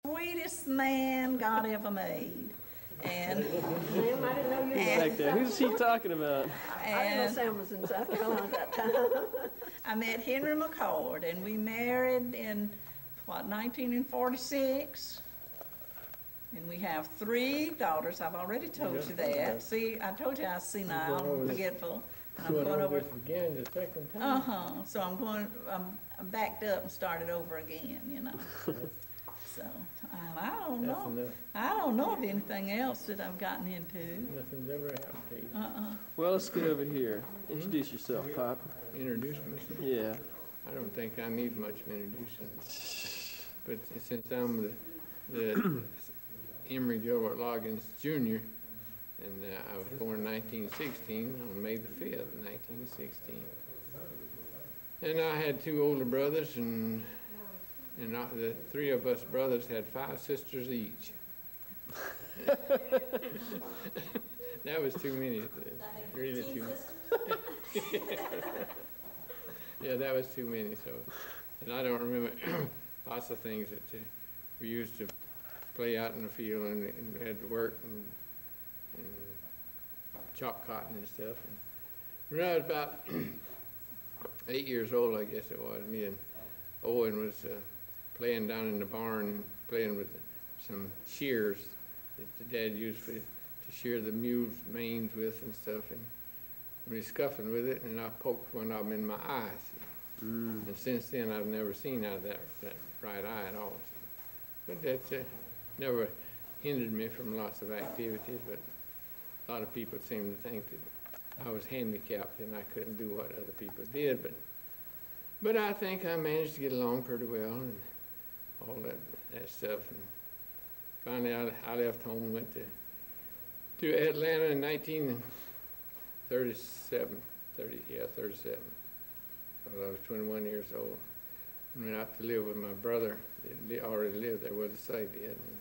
Sweetest man God ever made. And Sam, I didn't know you were Back there. Who's she talking about? I didn't know Sam was in South Carolina at that time. I met Henry McCord, and we married in, 1946. And we have 3 daughters. I've already told you that. See, I told you I was senile, forgetful. And I'm going over again the second time. So I'm backed up and started over again, you know. So I don't know. I don't know of anything else that I've gotten into. Nothing's ever happened to you. Well, let's get over here. Introduce yourself, Pop. Introduce myself? Yeah. I don't think I need much introducing. But since I'm the Emory Gilbert Loggins Jr., and I was born in 1916, on May the 5th, 1916. And I had 2 older brothers, and the 3 of us brothers had 5 sisters each. That was too many. Really too many. Yeah, that was too many. So, and I don't remember lots of things that we used to play out in the field and had to work and chop cotton and stuff. And when I was about 8 years old, I guess it was, me and Owen was playing down in the barn, playing with some shears that the dad used to shear the mules' manes with and stuff. And we were scuffing with it, and I poked one of them in my eye. And since then, I've never seen out of that right eye at all. But that's never hindered me from lots of activities, but a lot of people seem to think that I was handicapped and I couldn't do what other people did. But I think I managed to get along pretty well and all that stuff. And finally, I left home and went to Atlanta in 1937. 37. I was 21 years old. And went out to live with my brother that already lived there, well, to say did. And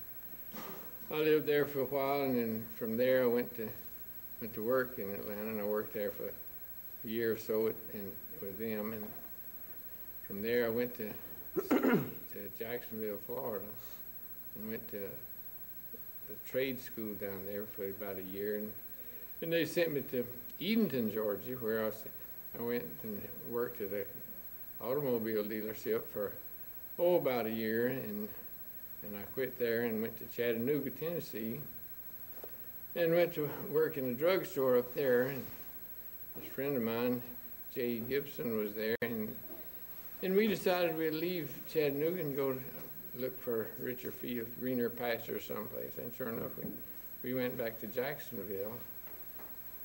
I lived there for a while, and then from there I went to work in Atlanta, and I worked there for a year or so with them. And from there I went to Jacksonville, Florida, and went to the trade school down there for about a year. And they sent me to Edenton, Georgia, where I went and worked at an automobile dealership for, about a year, and I quit there and went to Chattanooga, Tennessee, and went to work in a drugstore up there. And this friend of mine, J. Gibson, was there, and we decided we'd leave Chattanooga and go look for richer fields, greener pastures someplace. And sure enough, we went back to Jacksonville.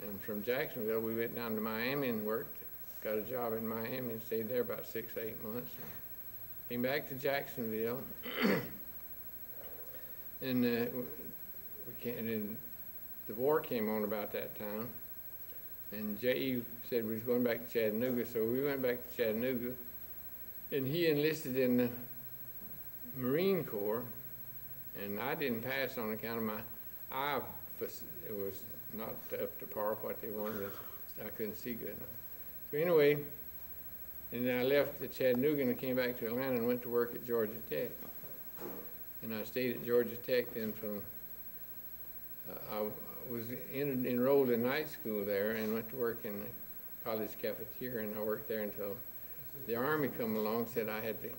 And from Jacksonville, we went down to Miami and worked, got a job in Miami and stayed there about 6 or 8 months. Came back to Jacksonville, and the war came on about that time. And J.E. said we was going back to Chattanooga, so we went back to Chattanooga. And he enlisted in the Marine Corps, and I didn't pass on account of my eye. It was not up to par what they wanted. I couldn't see good enough. So anyway, and then I left Chattanooga and I came back to Atlanta and went to work at Georgia Tech. And I stayed at Georgia Tech then from, I was enrolled in night school there and went to work in the college cafeteria, and I worked there until the Army come along, said I had to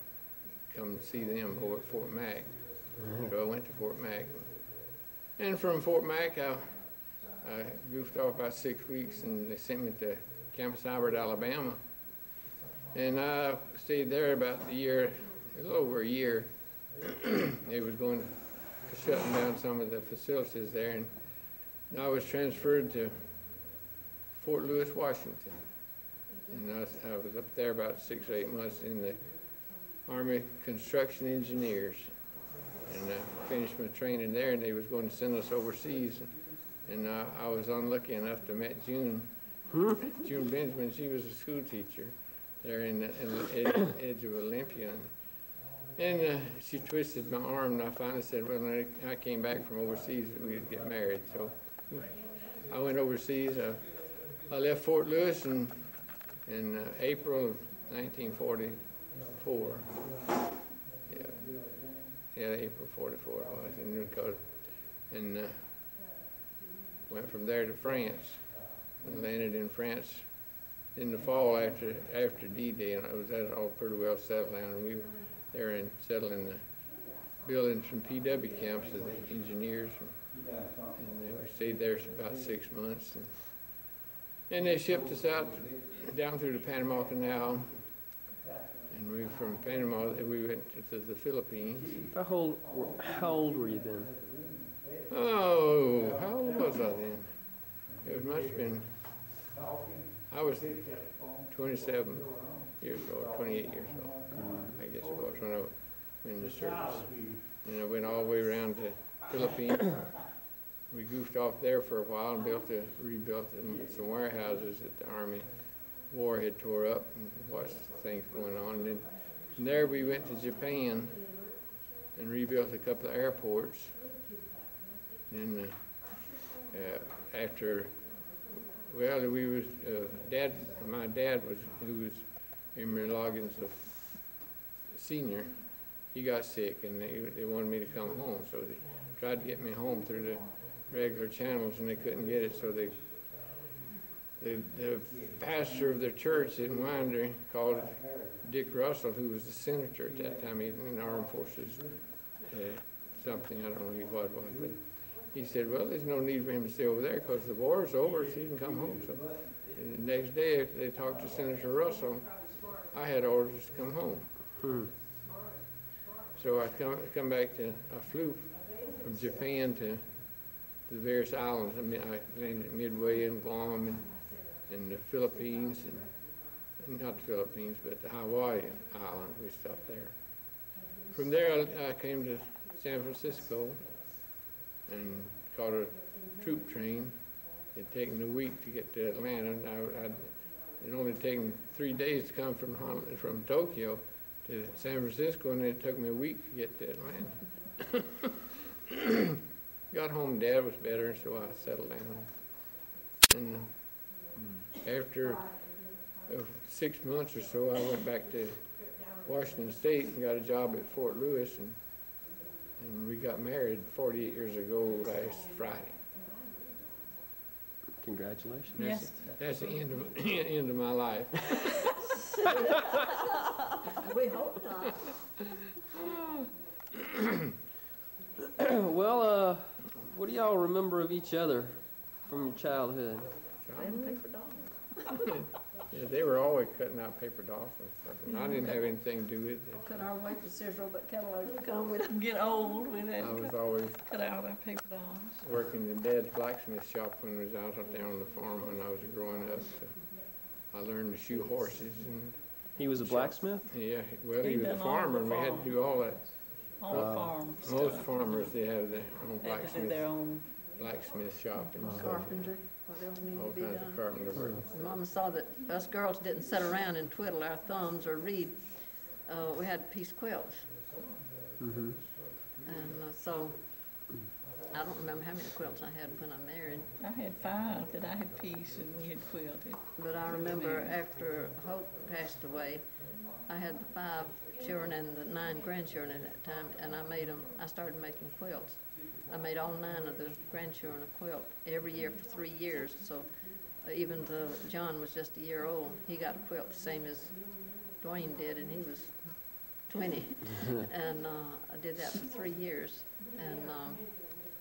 come see them over at Fort Mac. So I went to Fort Mac. And from Fort Mac, I goofed off about 6 weeks, and they sent me to Camp Sibert, Alabama. And I stayed there about a year, a little over a year. They was going to shutting down some of the facilities there, and I was transferred to Fort Lewis, Washington. And I was up there about 6 or 8 months in the Army Construction Engineers. And I finished my training there, and they was going to send us overseas. And I was unlucky enough to meet June Benjamin. She was a school teacher there in the edge of Olympia. And she twisted my arm, and I finally said, well, when I came back from overseas, we'd get married. So I went overseas. I left Fort Lewis in April of 1944. Yeah. Yeah, April 44 it was, and went from there to France, and landed in France in the fall after D-Day, and that all pretty well settled down. And we were there and settling the building some PW camps as engineers, and we stayed there about 6 months. And they shipped us out down through the Panama Canal, and we from Panama we went to the Philippines. How old were you then? Oh, how old was I then? It must have been, I was 27 years old, 28 years old, I guess it was, when I went in the service. And I went all the way around to Philippines. We goofed off there for a while and rebuilt some warehouses that the Army War had tore up, and watched things going on. And then from there we went to Japan and rebuilt a couple of airports. And after, well, we was my dad who was Emery Loggins, the senior. He got sick, and they wanted me to come home, so they tried to get me home through the regular channels, and they couldn't get it. So the pastor of their church in Winder called Dick Russell, who was the senator at that time, even in the Armed Forces, something, I don't know what it was, but he said, well, there's no need for him to stay over there because the war's over, so he can come home. So and the next day, they talked to Senator Russell. I had orders to come home. So I come back I flew from Japan to the various islands. I mean, I landed at Midway and Guam and the Philippines, and not the Philippines, but the Hawaii island. We stopped there. From there, I came to San Francisco and caught a troop train. It had taken a week to get to Atlanta. It had only taken 3 days to come from Tokyo to San Francisco, and it took me a week to get to Atlanta. Got home, Dad was better, so I settled down. And after 6 months or so, I went back to Washington State and got a job at Fort Lewis, and we got married 48 years ago last Friday. Congratulations. Yes. That's the end of my life. We hope not. Well, what do y'all remember of each other from your childhood? Them paper dolls. Yeah, they were always cutting out paper dolls and stuff, and I didn't have anything to do with it. Couldn't hardly wait for Cicero, but Kellogg to come with Get old with it. I was always Cut out our paper dolls. working in Dad's blacksmith shop when I was out there on the farm when I was growing up. So I learned to shoe horses, and He was a blacksmith? yeah, well, He he was a done all farmer, the and we had to farm. do all that. On the farm stuff. Most farmers, they have their own They had to do their own. blacksmith shop and stuff, carpenter, whatever needed all to be kinds done. of carpenter work. Mama saw that us girls didn't sit around and twiddle our thumbs or read. We had piece quilts. Mm-hmm. And so, I don't remember how many quilts I had when I married, I had 5 that I had pieced and we had quilted. but I remember after Hope passed away, I had the 5 children and the 9 grandchildren at that time, and I started making quilts. I made all 9 of the grandchildren a quilt every year for 3 years, so even John was just a year old. He got a quilt the same as Dwayne did, and he was 20. And I did that for 3 years. And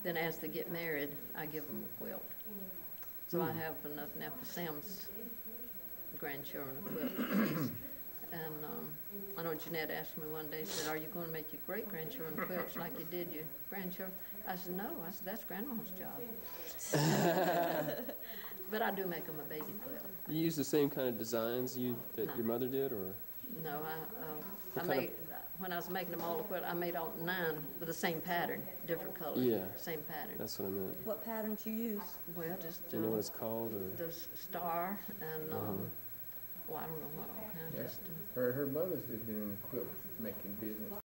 then as they get married, I give them a quilt. So I have enough now for Sam's grandchildren a quilt piece. And I know Jeanette asked me one day, said, are you going to make your great-grandchildren quilts like you did your grandchildren? I said, no. I said, that's Grandma's job. But I do make them a baby quilt. You use the same kind of designs that No. your mother did, or? No, What kind of- when I was making them all the quilt, I made all 9 with the same pattern, different colors. Yeah. Same pattern. That's what I meant. What patterns you use? Well, just Do you know what it's called, or? the star and, Uh-huh. well, I don't know what all kind, Yeah. just. Her mother's had been in the quilt making business